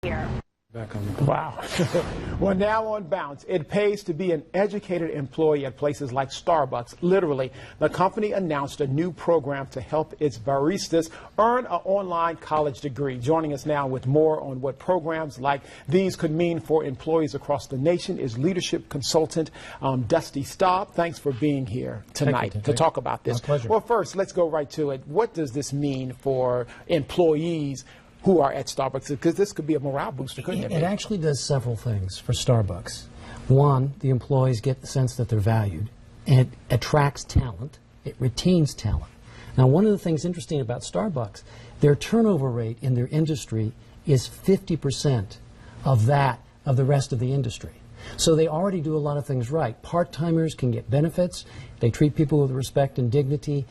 here. Back on the Wow. Well, now on Bounce, it pays to be an educated employee at places like Starbucks. Literally, the company announced a new program to help its baristas earn an online college degree. Joining us now with more on what programs like these could mean for employees across the nation is leadership consultant Dusty Staub. Thanks for being here tonight to talk about this. My pleasure. Well, first, let's go right to it. What does this mean for employees who are at Starbucks? Because this could be a morale booster, couldn't it? It actually does several things for Starbucks. One, the employees get the sense that they're valued. It attracts talent. It retains talent. Now, one of the things interesting about Starbucks, their turnover rate in their industry is 50% of that of the rest of the industry. So they already do a lot of things right. Part-timers can get benefits. They treat people with respect and dignity.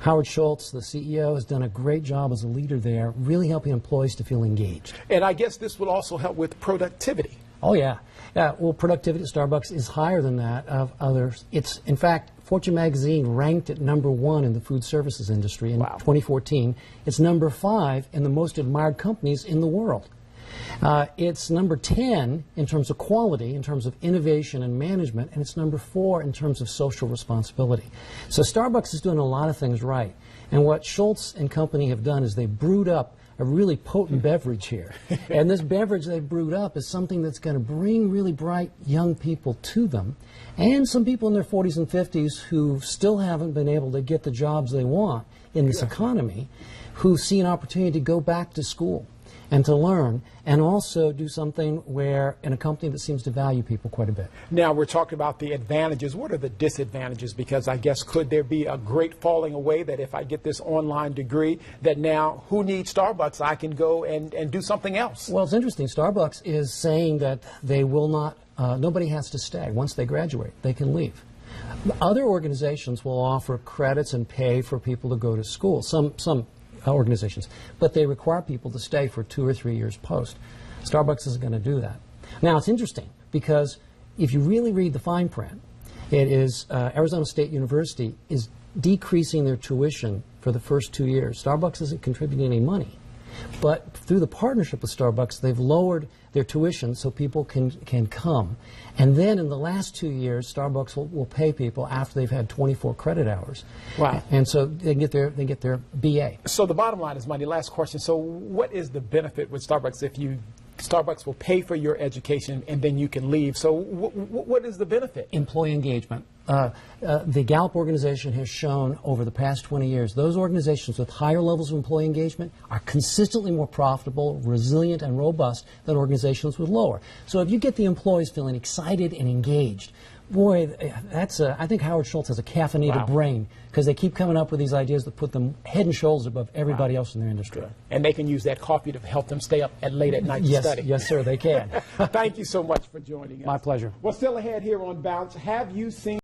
Howard Schultz, the CEO, has done a great job as a leader there, really helping employees to feel engaged. And I guess this will also help with productivity. Oh, yeah. Well, productivity at Starbucks is higher than that of others. It's, in fact, Fortune magazine ranked it #1 in the food services industry in 2014. It's #5 in the most admired companies in the world. It's #10 in terms of quality, in terms of innovation and management, and it's #4 in terms of social responsibility. So Starbucks is doing a lot of things right. And what Schultz and company have done is they brewed up a really potent beverage here. And this beverage they brewed up is something that's going to bring really bright young people to them, and some people in their 40s and 50s who still haven't been able to get the jobs they want in this economy, who see an opportunity to go back to school and to learn, and also do something where in a company that seems to value people quite a bit. Now, we're talking about the advantages. What are the disadvantages? Because I guess could there be a great falling away that if I get this online degree, that now who needs Starbucks? I can go and do something else. Well, it's interesting. Starbucks is saying that they will not, nobody has to stay. Once they graduate, they can leave. Other organizations will offer credits and pay for people to go to school. Some organizations, but they require people to stay for 2 or 3 years post. Starbucks isn't going to do that. Now, it's interesting because if you really read the fine print, it is Arizona State University is decreasing their tuition for the first 2 years. Starbucks isn't contributing any money, but through the partnership with Starbucks, they've lowered their tuition so people can come. And then in the last 2 years, Starbucks will pay people after they've had 24 credit hours. Wow. And so they get their BA. So the bottom line is money. Last question. So what is the benefit with Starbucks if Starbucks will pay for your education and then you can leave? So what is the benefit? Employee engagement. The Gallup organization has shown over the past 20 years, those organizations with higher levels of employee engagement are consistently more profitable, resilient, and robust than organizations with lower. So if you get the employees feeling excited and engaged, boy, I think Howard Schultz has a caffeinated brain, because they keep coming up with these ideas that put them head and shoulders above everybody else in their industry. And they can use that coffee to help them stay up late at night to study. Yes, sir, they can. Thank you so much for joining us. My pleasure. Well, still ahead here on Bounce, have you seen